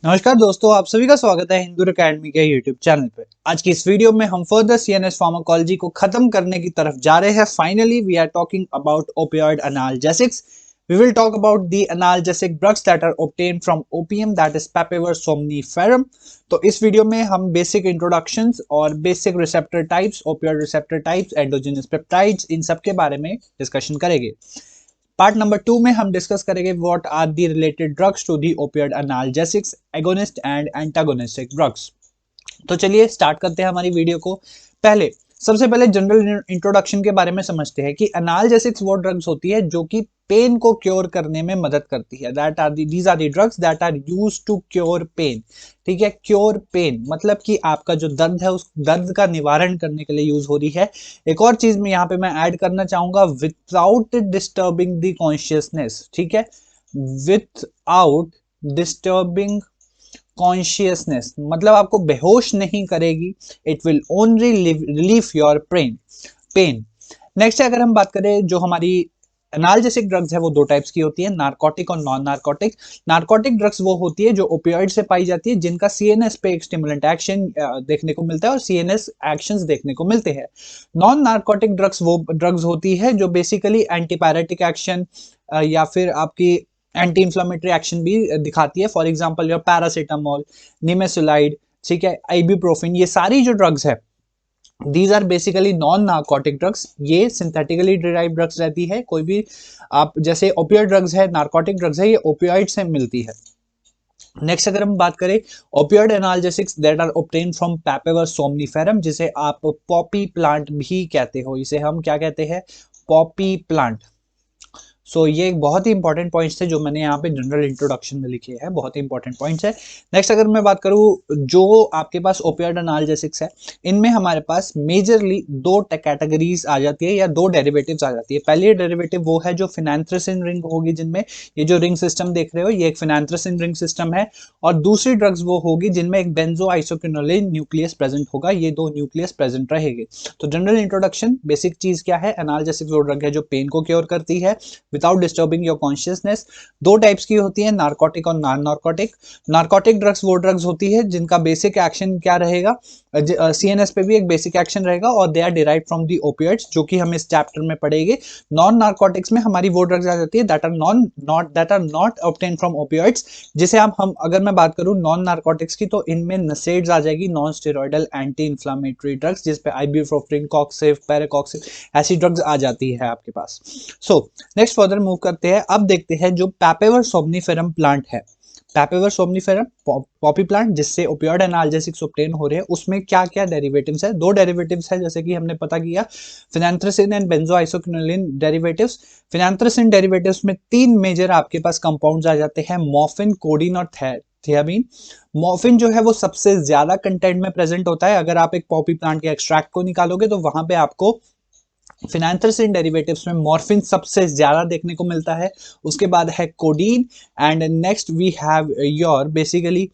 नमस्कार दोस्तों, आप सभी का स्वागत है हिंदू एकेडमी के यूट्यूब चैनल पे। आज की इस वीडियो में हम फर्दर सीएनएस फार्माकोलॉजी को खत्म करने की तरफ जा रहे हैं। Finally we are talking about opioid analgesics. We will talk about the analgesic drugs that are obtained from opium, that is papaver somniferum. तो इस वीडियो में हम बेसिक इंट्रोडक्शंस और basic receptor types, opioid receptor types, endogenous peptides, इन सब के बारे में डिस्कशन करेंगे। पार्ट नंबर 2 में हम डिस्कस करेंगे what are the related drugs to the opioid analgesics, agonist and antagonistic drugs. तो चलिए स्टार्ट करते हैं हमारी वीडियो को। सबसे पहले जनरल इंट्रोडक्शन के बारे में समझते हैं कि एनाल्जेसिक्स वो ड्रग्स होती है जो कि पेन को क्योर करने में मदद करती है। That are these are the drugs that are used to cure pain. ठीक है, क्योर पेन मतलब कि आपका जो दर्द है उस दर्द का निवारण करने के लिए यूज हो रही है। एक और चीज में यहाँ पे मैं ऐड करना चाहूंगा, विदाउट डिस्टर्बिंग द कॉन्शियसनेस। ठीक है, विदाउट डिस्टर्बिंग कॉन्शियसनेस मतलब आपको बेहोश नहीं करेगी। It will only relief your pain. Next अगर हम बात करें, जो हमारी एनाल्जेसिक ड्रग्स है वो दो टाइप्स की होती है, नार्कोटिक और नॉन नार्कोटिक। नार्कोटिक ड्रग्स वो होती है जो ओपियोइड से पाई जाती है, जिनका सीएनएस पे एक स्टिमुलेंट एक्शन देखने को मिलता है और सीएनएस एक्शंस देखने को मिलते हैं। नॉन नार्कोटिक ड्रग्स वो ड्रग्स होती है जो बेसिकली एंटीपायरेटिक एक्शन या फिर आपकी एंटी इंफ्लेमेटरी एक्शन भी दिखाती है। For example your paracetamol, nimesulide, ठीक है, आइबुप्रोफेन, ये सारी जो ड्रग्स है these are basically non narcotic drugs. ये सिंथेटिकली डिराइव ड्रग्स रहती है। कोई भी आप जैसे ओपियोइड ड्रग्स है, नार्कोटिक ड्रग्स है, ये ओपियोइड से मिलती है। नेक्स्ट अगर हम बात करें, opioid analgesics that are obtained from papaver somniferum, जिसे आप पॉपी प्लांट भी कहते हो। इसे हम क्या कहते हैं? Poppy plant. ये एक बहुत ही इंपॉर्टेंट पॉइंट्स थे जो मैंने यहाँ पे जनरल इंट्रोडक्शन में लिखे हैं, बहुत ही इंपॉर्टेंट पॉइंट्स है। नेक्स्ट अगर मैं बात करूँ, जो आपके पास ओपियोइड एनाल्जेसिक्स है, इनमें हमारे पास मेजरली दो कैटेगरीज आ जाती है या दो डेरिवेटिव्स आ जाती है। पहली डेरिवेटिव वो है जो फिनांथ्रोसिन रिंग होगी, जिनमें ये जो रिंग सिस्टम देख रहे हो ये एक फिनांथ्रोसिन रिंग सिस्टम है। और दूसरी ड्रग्स वो होगी जिनमें एक बेंजो आइसोक्विनोलिन न्यूक्लियस प्रेजेंट होगा, ये दो न्यूक्लियस प्रेजेंट रहेंगे। तो जनरल इंट्रोडक्शन, बेसिक चीज क्या है? एनाल्जेसिक्स वो ड्रग है जो पेन को क्योर करती है विदाउट डिस्टर्बिंग योर कॉन्शियसनेस। दो टाइप्स की होती है, नार्कोटिक और नॉन नार्कोटिक। नार्कोटिक ड्रग्स वो ड्रग्स होती है जिनका बेसिक एक्शन क्या रहेगा? सीएनएस पे भी एक बेसिक एक्शन रहेगा और they are derived from the opioids, जो कि हम इस चैप्टर में पढ़ेंगे। नॉन नार्कोटिक्स में हमारी वो ड्रग्स आ जाती है that are not obtain from opioids. जिसे हम अगर मैं बात करूं नॉन नार्कोटिक्स की, तो इनमें नसेड्स आ जाएगी, non steroidal anti inflammatory drugs, जिसपे आइबुप्रोफेन, कॉक्सिफ, पैराकॉक्सिफ ऐसी ड्रग्स आ जाती है आपके पास। नेक्स्ट फर्दर मूव करते हैं। अब देखते हैं जो पैपावर सोमनीफेरम प्लांट है, पैपावर सोमनीफेरम पॉपी प्लांट, जिससे ओपियोइड एनाल्जेसिक्स ऑब्टेन हो रहे हैं, उसमें क्या क्या डेरिवेटिव्स है? दो डेरिवेटिव्स है, जैसे कि हमने पता किया, फिनांथ्रोसिन एंड बेंजोआइसोक्विनोलिन डेरिवेटिव्स। फिनांथ्रोसिन डेरिवेटिव्स में तीन मेजर आपके पास कंपाउंड्स आ जाते हैं, मॉर्फिन, कोडीन और थियामीन। मॉर्फिन जो है वो सबसे ज्यादा कंटेंट में प्रेजेंट होता है। अगर आप एक पॉपी प्लांट के एक्सट्रैक्ट को निकालोगे तो वहां पे आपको फिनांथ्रोसिन डेरिवेटिव्स में मॉर्फिन सबसे ज्यादा देखने को मिलता है। उसके बाद है codeine and next we have your basically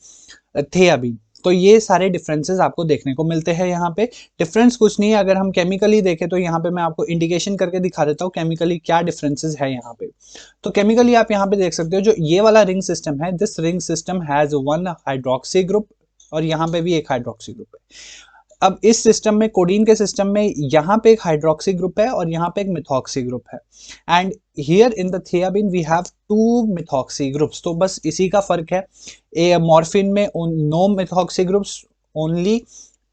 thebaine. तो ये सारे डिफरेंसेस आपको देखने को मिलते हैं। यहाँ पे डिफरेंस कुछ नहीं है, अगर हम केमिकली देखें तो यहाँ पे मैं आपको इंडिकेशन करके दिखा देता हूँ केमिकली क्या डिफरेंसेस है यहाँ पे। तो केमिकली आप यहाँ पे देख सकते हो, जो ये वाला रिंग सिस्टम है, this ring system has one hydroxy group और यहाँ पे भी एक हाइड्रोक्सी ग्रुप है। अब इस सिस्टम में, कोडीन के सिस्टम में, यहाँ पे एक हाइड्रोक्सी ग्रुप है और यहाँ पे एक मिथॉक्सी ग्रुप है। And here in the thebaine we have two methoxy groups. तो बस इसी का फर्क है। ए मॉर्फिन में no methoxy groups, only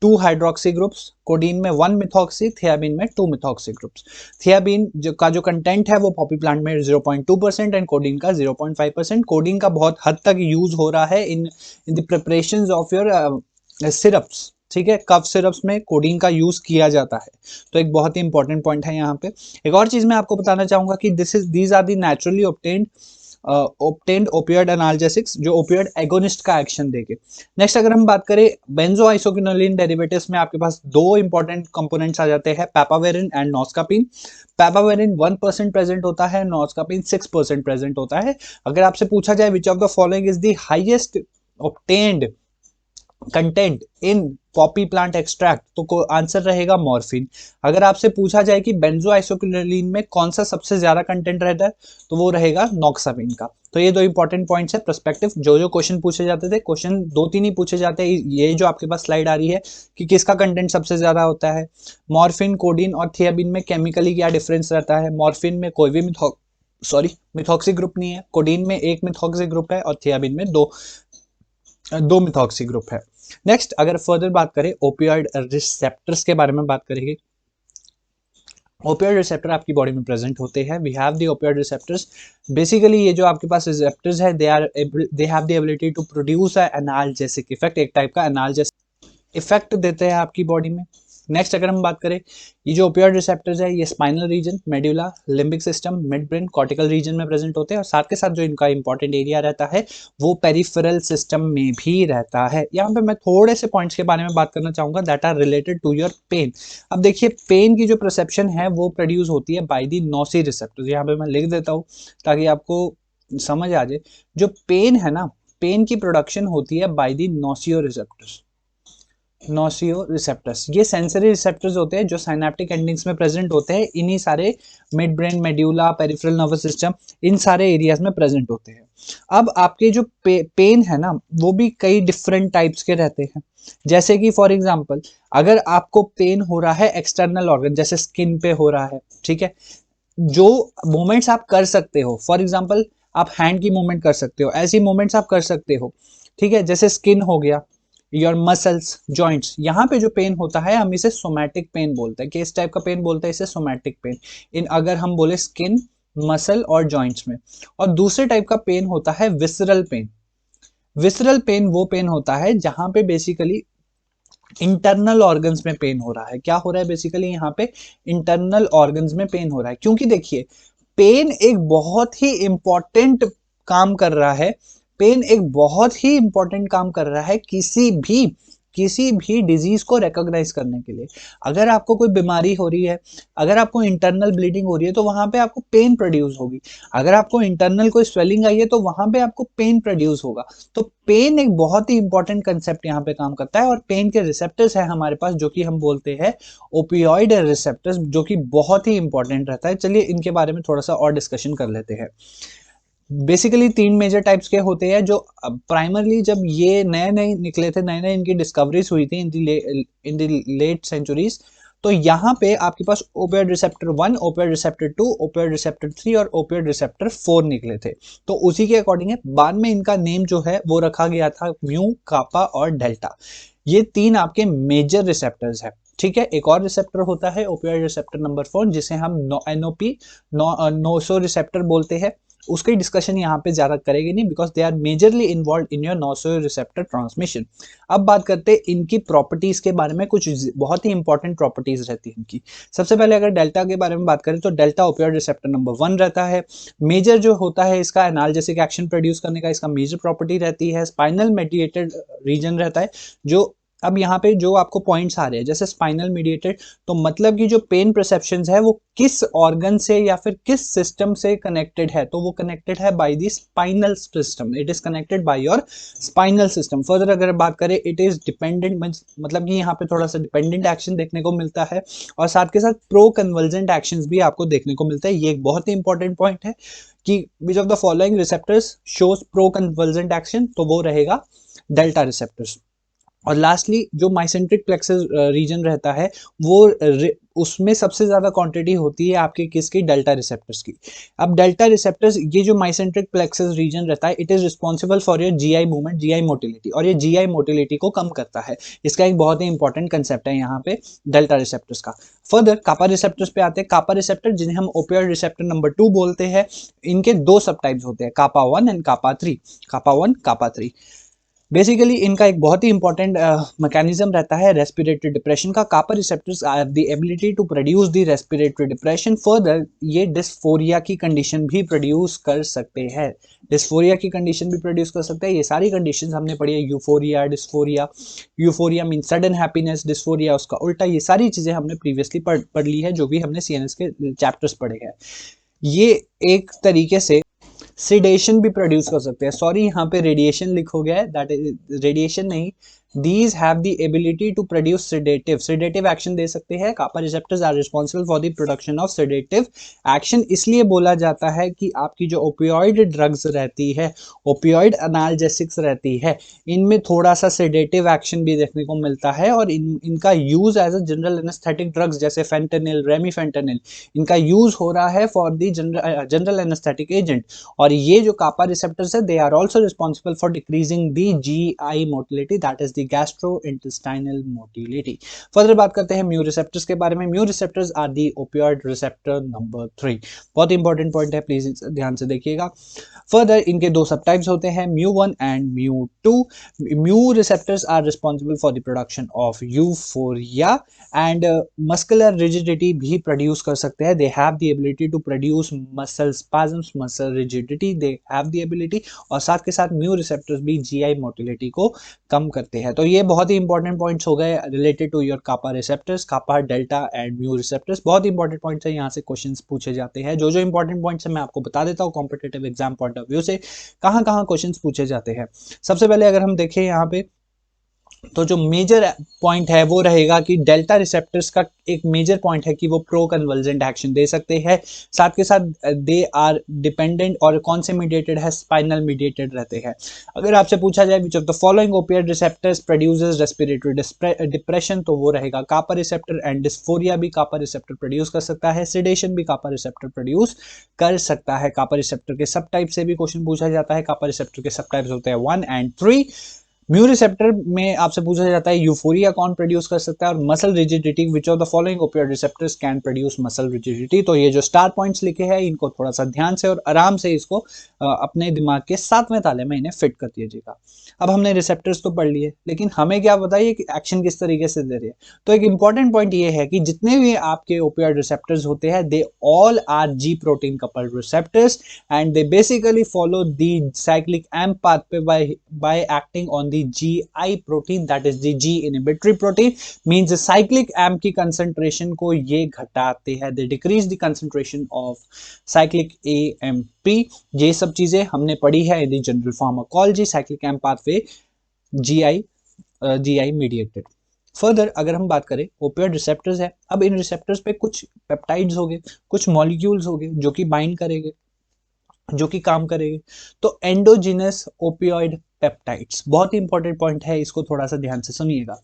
two hydroxy groups. Codeine में वन मिथॉक्सी, थियाबीन में टू मिथॉक्सी ग्रुप्स। थियाबीन जो कंटेंट है वो पॉपी प्लांट में 0.2% एंड कोडीन का 0.5%। कोडीन का बहुत हद तक यूज हो रहा है in the preparation of your syrups. ठीक है, कफ सिरप्स में कोडीन का यूज किया जाता है। तो एक बहुत ही इंपॉर्टेंट पॉइंट है यहाँ पे। एक और चीज मैं आपको बताना चाहूंगा कि these are the naturally obtained opioid analgesics, जो ओपियोइड एगोनिस्ट का एक्शन देके। नेक्स्ट अगर हम बात करें बेंजोआइसोक्विनोलिन डेरिवेटिव्स में, आपके पास दो इंपॉर्टेंट कंपोनेंट्स आ जाते हैं, पैपावेरिन एंड नॉस्कापिन। पैपावेरिन 1% प्रेजेंट होता है, नॉस्कापिन 6% प्रेजेंट होता है। अगर आपसे पूछा जाए which of the following is the highest obtained content in Poppy plant extract, तो आंसर रहेगा मॉर्फिन। अगर आपसे पूछा जाए कि बेंजोआइसोक्विनोलिन में कौन सा सबसे ज्यादा कंटेंट रहता है, तो वो रहेगा नॉक्सामिन का। तो ये दो इंपॉर्टेंट पॉइंट्स है प्रोस्पेक्टिव, जो क्वेश्चन पूछे जाते थे, क्वेश्चन दो तीन ही पूछे जाते हैं। ये जो आपके पास स्लाइड आ रही है कि किसका कंटेंट सबसे ज्यादा होता है, मॉर्फिन, कोडीन और थियाबिन में केमिकली क्या डिफरेंस रहता है। मॉर्फिन में कोई भी मिथॉक्सी ग्रुप नहीं है, कोडीन में एक मिथॉक्सी ग्रुप है और थियाबिन में दो मिथॉक्सी ग्रुप है। नेक्स्ट अगर फर्दर बात करें ओपियोइड रिसेप्टर्स के बारे में बात करेंगे। ओपियोइड रिसेप्टर आपकी बॉडी में प्रेजेंट होते हैं। We have the opioid receptors. Basically ये जो आपके पास रिसेप्टर्स है, they have the ability to produce a analgesic effect, एक टाइप का एनाल्जेसिक इफेक्ट देते हैं आपकी बॉडी में। नेक्स्ट अगर हम बात करें, ये जो ओपियोइड रिसेप्टर्स है ये spinal region, medulla, limbic system, midbrain, cortical region में प्रेजेंट होते हैं और साथ के साथ जो इनका इंपॉर्टेंट एरिया रहता है वो पेरिफेरल सिस्टम में भी रहता है। यहाँ पे मैं थोड़े से पॉइंट्स के बारे में बात करना चाहूंगा that are related to your pain. अब देखिए पेन की जो परसेप्शन है वो प्रोड्यूस होती है बाय दी नोसी रिसेप्टर्स। यहाँ पे मैं लिख देता हूँ ताकि आपको समझ आ जाए। जो पेन है ना, पेन की प्रोडक्शन होती है बाय दी नोसियो रिसेप्टर्स। नोसियो रिसेप्टर्स ये सेंसरी रिसेप्टर्स होते हैं जो साइनेप्टिक एंडिंग्स में प्रेजेंट होते हैं, इन्हीं सारे mid brain, medulla, peripheral nervous system, इन सारे एरियाज में प्रेजेंट होते हैं। अब आपके जो पेन है ना वो भी कई डिफरेंट टाइप्स के रहते हैं। जैसे कि फॉर एग्जांपल अगर आपको पेन हो रहा है एक्सटर्नल ऑर्गन जैसे स्किन पे हो रहा है, ठीक है, जो मूवमेंट्स आप कर सकते हो, फॉर एग्जांपल आप हैंड की मूवमेंट कर सकते हो, ऐसी मूवमेंट्स आप कर सकते हो, ठीक है, जैसे स्किन हो गया, योर मसल्स, जॉइंट्स, यहाँ पे जो पेन होता है हम इसे सोमैटिक पेन बोलते हैं। किस टाइप का पेन बोलते हैं इसे? Somatic pen. इन अगर हम बोले स्किन, मसल और जॉइंट्स में। और दूसरे टाइप का पेन होता है विसरल पेन। विसरल पेन वो पेन होता है जहां पे बेसिकली इंटरनल ऑर्गन्स में पेन हो रहा है। क्या हो रहा है बेसिकली यहाँ पे? इंटरनल ऑर्गन्स में पेन हो रहा है। क्योंकि देखिए पेन एक बहुत ही इंपॉर्टेंट काम कर रहा है। पेन एक बहुत ही इंपॉर्टेंट काम कर रहा है किसी भी डिजीज को रिकॉग्नाइज करने के लिए। अगर आपको कोई बीमारी हो रही है, अगर आपको इंटरनल ब्लीडिंग हो रही है तो वहां पे आपको पेन प्रोड्यूस होगी। अगर आपको इंटरनल कोई स्वेलिंग आई है तो वहां पे आपको पेन प्रोड्यूस होगा। तो पेन एक बहुत ही इंपॉर्टेंट कंसेप्ट यहाँ पे काम करता है और पेन के रिसेप्टर्स है हमारे पास जो कि हम बोलते हैं ओपियोइड रिसेप्टर्स, जो कि बहुत ही इंपॉर्टेंट रहता है। चलिए इनके बारे में थोड़ा सा और डिस्कशन कर लेते हैं। बेसिकली तीन मेजर टाइप्स के होते हैं जो प्राइमरली जब ये नए नए निकले थे, नए नए इनकी डिस्कवरीज हुई थी इन द लेट सेंचुरीज, तो यहाँ पे आपके पास opioid receptor 1, opioid receptor 2, opioid receptor 3 और ओपियोइड रिसेप्टर 4 निकले थे। तो उसी के अकॉर्डिंग है, बाद में इनका नेम जो है वो रखा गया था म्यू, कापा और डेल्टा। ये तीन आपके मेजर रिसेप्टर्स है। ठीक है, एक और रिसेप्टर होता है ओपियोइड रिसेप्टर नंबर 4 जिसे हम एनओपी, नोसो रिसेप्टर बोलते हैं। उसकी डिस्कशन यहाँ पे ज्यादा करेंगे नहीं because they are majorly involved in your nociceptor transmission. अब बात करते हैं इनकी प्रॉपर्टीज के बारे में। कुछ बहुत ही इंपॉर्टेंट प्रॉपर्टीज रहती है इनकी। सबसे पहले अगर डेल्टा के बारे में बात करें तो डेल्टा ओपियोइड रिसेप्टर नंबर 1 रहता है। मेजर जो होता है इसका एनाल्जेसिक एक्शन प्रोड्यूस करने का इसका मेजर प्रॉपर्टी रहती है। स्पाइनल मेडिएटेड रीजन रहता है जो, अब यहाँ पे जो आपको पॉइंट्स आ रहे हैं जैसे स्पाइनल मीडिएटेड, तो मतलब कि जो पेन परसेप्शंस है वो किस ऑर्गन से या फिर किस सिस्टम से कनेक्टेड है, तो वो कनेक्टेड है by the spinal system. It is connected by your spinal system. Further अगर बात करें इट इज डिपेंडेंट, मतलब कि यहाँ पे थोड़ा सा डिपेंडेंट एक्शन देखने को मिलता है और साथ के साथ प्रो कन्वर्जेंट एक्शंस भी आपको देखने को मिलता है। ये एक बहुत ही इंपॉर्टेंट पॉइंट है कि which of the following receptors shows pro convergent action, तो वो रहेगा डेल्टा रिसेप्टर्स। और लास्टली जो माइसेंट्रिक प्लेक्सस रीजन रहता है वो उसमें सबसे ज्यादा क्वांटिटी होती है आपके किसकी? डेल्टा रिसेप्टर्स की। अब डेल्टा रिसेप्टर्स, ये जो माइसेंट्रिक प्लेक्सस रीजन रहता है it is responsible for your GI movement, GI motility, और ये जीआई मोटिलिटी को कम करता है। इसका एक बहुत ही इंपॉर्टेंट कंसेप्ट है यहाँ पे डेल्टा रिसेप्टर्स का। फर्दर कापा रिसेप्टर्स पे आते हैं। कापा रिसेप्टर जिन्हें हम ओपियोइड रिसेप्टर नंबर 2 बोलते हैं, इनके दो सब टाइप्स होते हैं, कापा 1 and kappa 3। Kappa 1, kappa 3। Basically इनका एक बहुत ही इंपॉर्टेंट मैकेनिज्म रहता है रेस्पिरेटरी डिप्रेशन का। Kappa receptors have the ability to produce the respiratory depression. Further ये डिस्फोरिया की कंडीशन भी प्रोड्यूस कर सकते हैं। डिस्फोरिया की कंडीशन भी प्रोड्यूस कर सकते हैं। ये सारी कंडीशंस हमने पढ़ी है, euphoria, dysphoria. Euphoria mean sudden happiness, dysphoria उसका उल्टा। ये सारी चीजें हमने प्रीवियसली पढ़ ली है जो भी हमने सीएनएस के चैप्टर्स पढ़े हैं। ये एक तरीके से सिडेशन भी प्रोड्यूस कर सकते हैं। सॉरी यहाँ पे रेडिएशन लिखा गया है, दैट इज रेडिएशन नहीं, These have the ability to produce sedative action दे सकते हैं। kappa receptors are responsible for the production of sedative action। इसलिए बोला जाता है कि आपकी जो ओपियोइड ड्रग्स रहती है, ओपियोइड एनाल्जेसिक्स रहती है, इनमें थोड़ा सा सेडेटिव एक्शन भी देखने को मिलता है और इनका use as a general anaesthetic drugs जैसे फेंटेनिल, रेमीफेंटेनिल, इनका यूज हो रहा है for the general anaesthetic agent. और ये जो कापा रिसेप्टर्स है, they are also responsible for decreasing the GI motility, that is the gastro intestinal motility. Further बात करते हैं म्यू रिसेप्टर्स के बारे में। Mu receptors are the opioid receptor number 3। बहुत इंपॉर्टेंट पॉइंट है, प्लीज ध्यान से देखिएगा। फर्दर इनके दो सब टाइप्स होते हैं, mu one and mu two. Mu receptors are responsible for the production of euphoria and muscular rigidity भी प्रोड्यूस कर सकते हैं। They have the ability to produce muscle spasms, muscle rigidity, they have the ability. और साथ के साथ म्यू रिसेप्टर्स भी GI motility को कम करते हैं। तो ये बहुत ही इंपॉर्टेंट पॉइंट्स हो गए related to your kappa receptors, kappa, delta and mu receptors. बहुत इंपॉर्टेंट पॉइंट्स है, यहाँ से क्वेश्चंस पूछे जाते हैं। जो इंपॉर्टेंट पॉइंट्स है मैं आपको बता देता हूँ competitive exam point of view से कहाँ कहाँ क्वेश्चंस पूछे जाते हैं। सबसे पहले अगर हम देखें यहाँ पे, तो जो मेजर पॉइंट है वो रहेगा कि डेल्टा रिसेप्टर्स का एक मेजर पॉइंट है कि वो प्रो कन्वर्जेंट एक्शन दे सकते हैं। साथ के साथ दे आर डिपेंडेंट, और कौन से मीडिएटेड है, स्पाइनल मीडिएटेड रहते हैं। अगर आपसे पूछा जाए which of the following opiate receptors produces respiratory depression, तो वो रहेगा कापा रिसेप्टर। एंड डिस्फोरिया भी कापा रिसेप्टर प्रोड्यूस कर सकता है। सेडेशन भी कापा रिसेप्टर प्रोड्यूस कर सकता है। कापा रिसेप्टर के सब टाइप से भी क्वेश्चन पूछा जाता है। कापा रिसेप्टर के सब टाइप्स होते हैं 1 and 3। म्यू रिसेप्टर में आपसे पूछा जाता है यूफोरिया कौन प्रोड्यूस कर सकता है, और muscle rigidity which of the following opioid receptors can produce muscle rigidity. तो ये जो स्टार पॉइंट्स लिखे हैं इनको थोड़ा सा ध्यान से और आराम से इसको अपने दिमाग के 7वें ताले में इन्हें फिट कर दीजिएगा। अब हमने रिसेप्टर्स तो पढ़ लिए, लेकिन हमें क्या बताइए कि एक्शन किस तरीके से दे रही है। तो एक इंपॉर्टेंट पॉइंट ये है कि जितने भी आपके ओपियोइड रिसेप्टर्स होते हैं, they all are G protein coupled receptors and they basically follow the cyclic AMP pathway by acting on the GI protein, that is the G inhibitory protein. Means cyclic AMP की concentration को ये घटाते हैं, they decrease the concentration of cyclic AMP। ये सब चीजें हमने पढ़ी है in the general pharmacology. Cyclic AMP pathway GI mediated. Further अगर हम बात करें, ओपियोइड रिसेप्टर्स है, अब इन रिसेप्टर्स पे कुछ पेप्टाइड्स हो गए, कुछ मॉलिक्यूल्स हो गए जो कि बाइंड करेंगे, जो कि काम करेंगे। तो एंडोजिनस ओपियोइड पेप्टाइड्स बहुत इंपॉर्टेंट पॉइंट है, इसको थोड़ा सा ध्यान से सुनिएगा।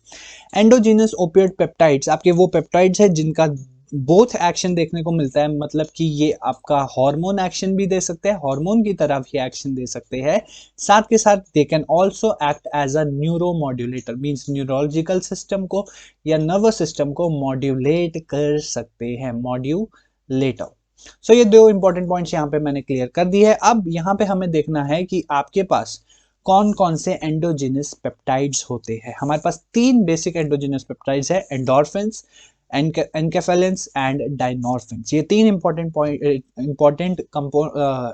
एंडोजिनस ओपियोइड पेप्टाइड्स आपके वो पेप्टाइड्स है जिनका बोथ एक्शन देखने को मिलता है, मतलब कि ये आपका हार्मोन एक्शन भी दे सकते हैं, हार्मोन की तरह भी एक्शन दे सकते हैं। साथ के साथ they can also act as a neuromodulator, means neurological system को या नर्वस सिस्टम को मॉड्यूलेट कर सकते हैं, मॉड्यूलेटर। सो ये दो इंपॉर्टेंट पॉइंट्स यहाँ पे मैंने क्लियर कर दी है। अब यहाँ पे हमें देखना है कि आपके पास कौन कौन से एंडोजिनस पेप्टाइड्स होते हैं। हमारे पास 3 बेसिक एंडोजिनस पेप्टाइड्स है, एंडोर्फिन्स, एनकेफेलिन्स एंड डायनोर्फिन्स। ये 3 इंपॉर्टेंट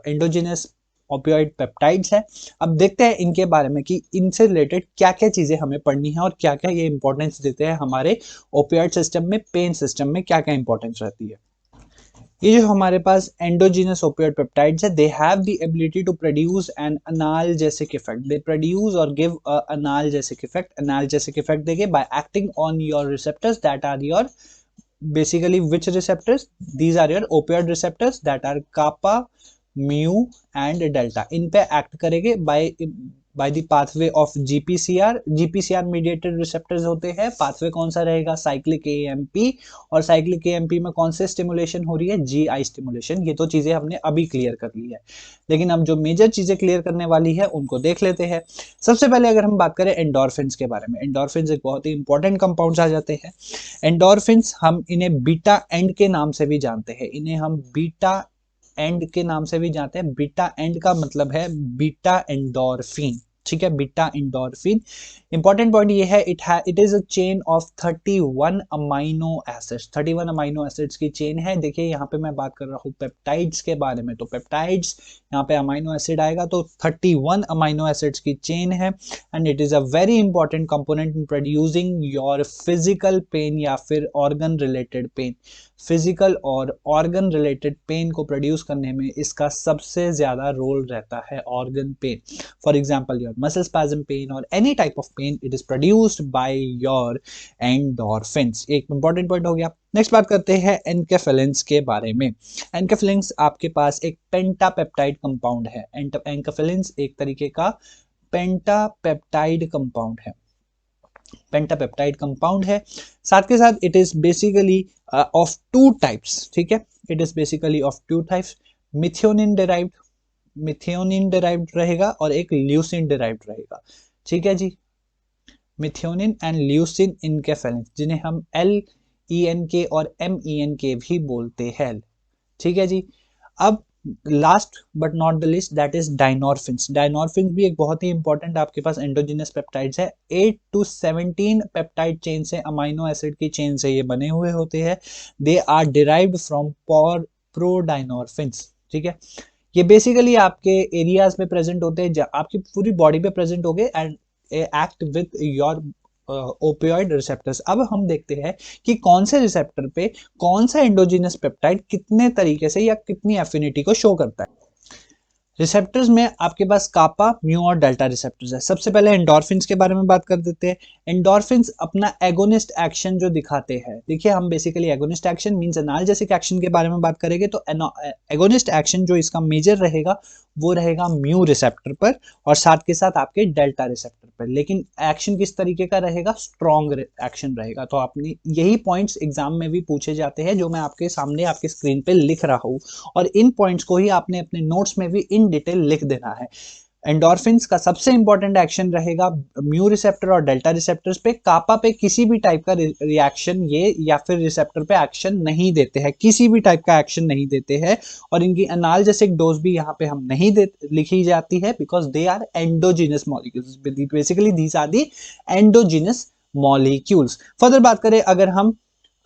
एंडोजिनस ओपियोइड पेप्टाइड्स है। अब देखते हैं इनके बारे में कि इनसे रिलेटेड क्या क्या चीजें हमें पढ़नी है और क्या क्या ये इंपॉर्टेंस देते हैं हमारे ओपियोइड सिस्टम में, पेन सिस्टम में क्या क्या इंपॉर्टेंस रहती है। ये जो हमारे पास एंडोजिनस ओपियोइड पेप्टाइड्स है, they have the ability to produce an analgesic effect, they produce और give a analgesic effect. Analgesic effect देंगे by acting on your receptors that are your basically which receptors, these are your opioid receptors that are kappa, mu and delta। इन पे act करेंगे by the pathway of GPCR mediated receptors होते हैं। Pathway कौन सा रहेगा, cyclic AMP, और cyclic AMP में कौन से स्टिमुलेशन हो रही है, GI स्टिमुलेशन। ये तो चीजें हमने अभी क्लियर कर ली है, लेकिन अब जो मेजर चीजें क्लियर करने वाली है उनको देख लेते हैं। सबसे पहले अगर हम बात करें एंडोर्फिन्स के बारे में, एंडोर्फिन्स एक बहुत ही इंपॉर्टेंट कंपाउंड्स आ जाते हैं। एंडोर्फिन्स हम इन्हें बीटा एंड के नाम से भी जानते हैं, इन्हें हम बीटा एंड के नाम से भी जानते हैं। बीटा एंड का मतलब है बीटा एंडोर्फिन, ठीक है, बीटा एंडोर्फिन। इंपॉर्टेंट पॉइंट ये है, it is a chain of 31 amino acids, 31 amino acids की चेन है। देखिए यहाँ पे मैं बात कर रहा हूँ पेप्टाइड्स के बारे में, तो पेप्टाइड्स यहाँ पे अमाइनो एसिड आएगा, तो 31 अमाइनो एसिड्स की चेन है। And it is a very important component in producing your physical pain या फिर ऑर्गन रिलेटेड पेन। फिजिकल और ऑर्गन रिलेटेड पेन को प्रोड्यूस करने में इसका सबसे ज्यादा रोल रहता है, organ pain. For example your muscle spasm pain or any type of pain, it is produced by your endorphins. एक इंपॉर्टेंट पॉइंट हो गया. नेक्स्ट बात करते हैं एनकेफेलिन्स के बारे में. एनकेफेलिन्स आपके पास एक पेंटापेप्टाइड कंपाउंड है. एनकेफेलिन्स एक तरीके का पेंटापेप्टाइड कंपाउंड है. पेंटापेप्टाइड कंपाउंड है. साथ के साथ it is basically of two types. ठीक है, it is basically of two types. Methionine derived रहेगा और एक ल्यूसिन डिराइव्ड रहेगा. ठीक है जी, मिथ्योनिन एंड ल्यूसिन एनकेफेलिन्स, जिन्हें हम LENK और MENK भी बोलते हैं. ठीक है जी. अब last but not the list, that is dynorphins. Dynorphins भी एक बहुत ही इंपॉर्टेंट आपके पास एंडोजिनस पेप्टाइड्स है. 8 to 17 पेप्टाइड चेन से, अमाइनो एसिड की चेन से ये बने हुए होते हैं. They are derived from prodynorphins. ठीक है, ये बेसिकली आपके एरियाज में प्रेजेंट होते हैं, आपकी पूरी बॉडी पे प्रेजेंट हो गए and act with your opioid receptors. अब हम देखते हैं कि कौन से रिसेप्टर पे कौन सा एंडोजिनस पेप्टाइड कितने तरीके से या कितनी एफिनिटी को शो करता है. रिसेप्टर्स में आपके पास कापा, म्यू और डेल्टा रिसेप्टर्स है. सबसे पहले एंडोर्फिन्स के बारे में बात कर देते हैं. एंडोर्फिन्स अपना एगोनिस्ट एक्शन जो दिखाते हैं, देखिए हम basically agonist action means analgesic action के बारे में बात करेंगे, तो एगोनिस्ट एक्शन जो इसका मेजर रहेगा वो रहेगा म्यू रिसेप्टर पर और साथ के साथ आपके डेल्टा रिसेप्टर पर. लेकिन एक्शन किस तरीके का रहेगा? स्ट्रॉन्ग एक्शन रहेगा. तो आपने यही पॉइंट्स एग्जाम में भी पूछे जाते हैं जो मैं आपके सामने आपके स्क्रीन पे लिख रहा हूँ, और इन पॉइंट्स को ही आपने अपने नोट्स में भी इन डिटेल लिख देना है. एंडोर्फिन्स का सबसे इंपॉर्टेंट एक्शन रहेगा म्यू रिसेप्टर और डेल्टा रिसेप्टर्स पे. कापा पे किसी भी टाइप का रिएक्शन ये या फिर रिसेप्टर पे एक्शन नहीं देते हैं, किसी भी टाइप का एक्शन नहीं देते हैं, और इनकी एनाल्जेसिक डोज भी यहाँ पे हम नहीं लिखी जाती है because they are endogenous molecules. Basically these are the endogenous molecules. Further बात करें अगर हम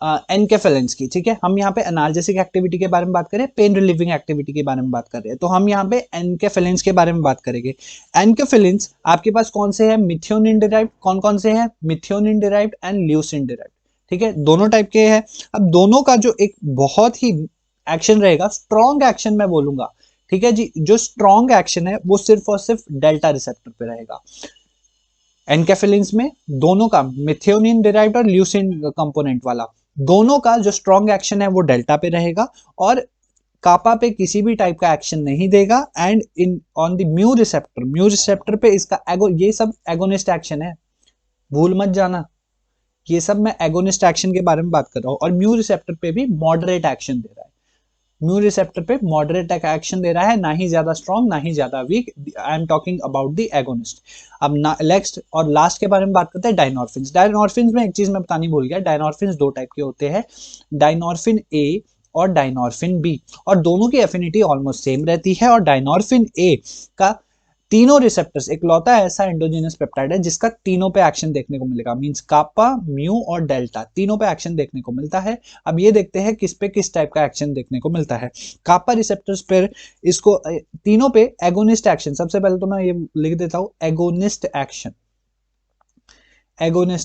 एनकेफेलिन्स की, ठीक है, हम यहाँ पे एनाल्जेसिक एक्टिविटी के बारे में बात करें, पेन रिलीविंग एक्टिविटी के बारे में बात कर रहे हैं, तो हम यहाँ पे एनकेफेलिन्स के बारे में बात करेंगे. एनकेफेलिन्स आपके पास कौन से हैं? Methionine derived. कौन कौन से हैं? Methionine derived and leucine derived. ठीक है, दोनों टाइप के हैं. अब दोनों का जो एक बहुत ही एक्शन रहेगा, स्ट्रॉन्ग एक्शन मैं बोलूंगा, ठीक है जी, जो स्ट्रॉन्ग एक्शन है वो सिर्फ और सिर्फ डेल्टा रिसेप्टर पे रहेगा. एनकेफेलिन्स में दोनों का, मिथ्योनिन डिराइव्ड और ल्यूसिन कंपोनेंट वाला, दोनों का जो स्ट्रॉन्ग एक्शन है वो डेल्टा पे रहेगा और कापा पे किसी भी टाइप का एक्शन नहीं देगा. And in on the mu receptor पे इसका ये सब एगोनिस्ट एक्शन है, भूल मत जाना, ये सब मैं एगोनिस्ट एक्शन के बारे में बात कर रहा हूँ. और म्यू रिसेप्टर पे भी मॉडरेट एक्शन दे रहा है. म्यू रिसेप्टर पे मॉडरेट एक्शन दे रहा है, ना ही ज्यादा स्ट्रॉन्ग ना ही ज्यादा weak. I am talking about the agonist. अब नेक्स्ट और लास्ट के बारे में बात करते हैं डायनोरफिन्स. डायनोरफिन्स में एक चीज मैं बतानी भूल गया, डायनोरफिन्स दो टाइप के होते हैं, डायनोरफिन ए और डायनोरफिन बी, और दोनों की एफिनिटी ऑलमोस्ट सेम रहती है. और डायनोरफिन ए का तीनों रिसेप्टर्स, एक लौता ऐसा एंडोजिनस पेप्टाइड है जिसका तीनों पे एक्शन देखने को मिलेगा, मींस कापा, म्यू और डेल्टा, तीनों पे एक्शन देखने को मिलता है. अब ये देखते हैं किस पे किस टाइप का एक्शन देखने को मिलता है. कापा रिसेप्टर्स पर इसको तीनों पे एगोनिस्ट एक्शन, सबसे पहले तो मैं ये लिख देता हूं एगोनिस्ट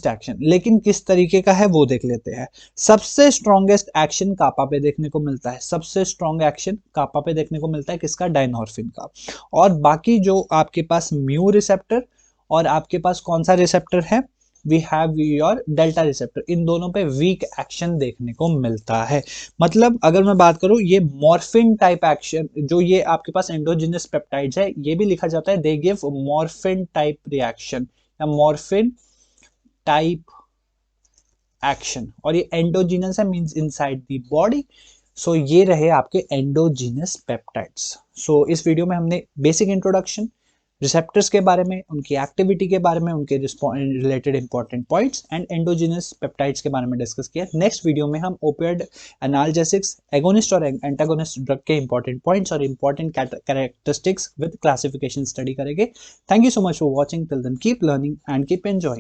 एक्शन, लेकिन किस तरीके का है वो देख लेते हैं. सबसे स्ट्रॉन्गेस्ट एक्शन कापा पे देखने को मिलता है, सबसे स्ट्रॉन्ग एक्शन कापा पे देखने को मिलता है, किसका? डायनोरफिन का. और बाकी जो आपके पास म्यू रिसेप्टर और आपके पास कौन सा रिसेप्टर है, we have your delta receptor, इन दोनों पे वीक एक्शन देखने को मिलता है. मतलब अगर मैं बात करूं, ये मॉर्फिन टाइप एक्शन जो ये आपके पास एंडोजिनस पेप्टाइड्स है, ये भी लिखा जाता है they give morphine type reaction या मॉर्फिन टाइप एक्शन, और ये एंडोजिनस है मींस इनसाइड द बॉडी. सो ये रहे आपके एंडोजिनस पेप्टाइड्स. सो इस वीडियो में हमने बेसिक इंट्रोडक्शन, रिसेप्टर्स के बारे में, उनकी एक्टिविटी के बारे में, उनके related important points and endogenous peptides के बारे में डिस्कस किया. नेक्स्ट वीडियो में हम ओपियोइड एनाल्जेसिक्स, एगोनिस्ट और एंटागोनिस्ट ड्रग के इंपॉर्टेंट पॉइंट्स और important characteristics with classification study करेंगे. Thank you so much for watching. Till then keep learning and keep enjoying.